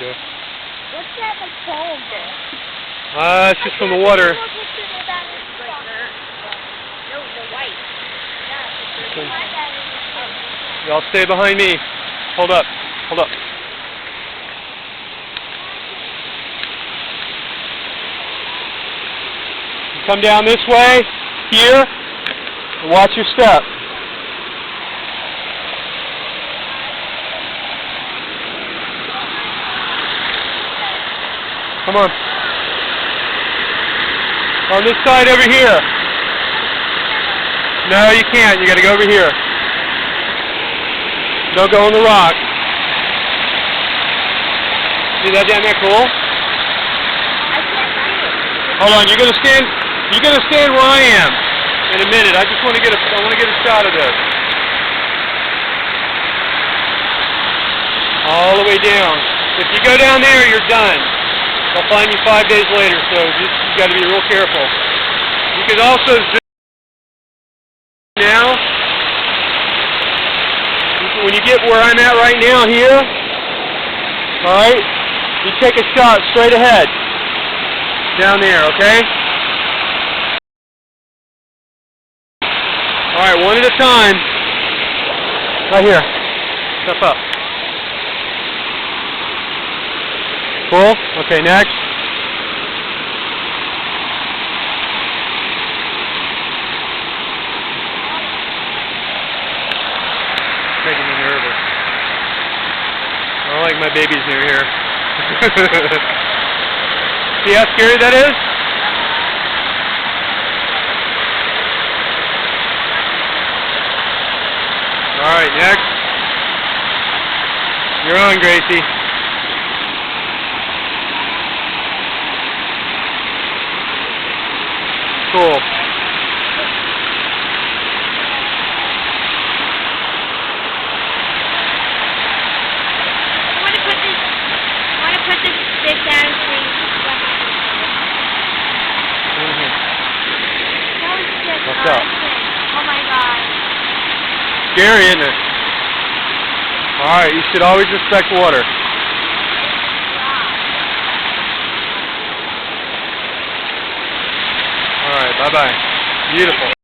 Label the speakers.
Speaker 1: you go.
Speaker 2: What's that like foam?
Speaker 1: It's just from the water.
Speaker 2: No, the white.
Speaker 1: Y'all stay behind me. Hold up. Hold up. You come down this way, here, and watch your step. Come on. On this side over here. No, you can't. You got to go over here. Don't go on the rock. See that down there cool? Hold on, you're gonna stand where I am in a minute. I just want to get a shot of this. All the way down. If you go down there, you're done. They'll find you 5 days later, so you got to be real careful. You can also zoom now. When you get where I'm at right now here, all right, you take a shot straight ahead down there, okay? All right, one at a time. Right here. Step up. Cool? Okay, next. Making me nervous. I don't like my babies near here. See how scary that is? Alright, next. You're on, Gracie. Cool. What's up?
Speaker 2: Oh my God.
Speaker 1: Scary, isn't it? Alright, you should always respect water. Alright, bye-bye. Beautiful.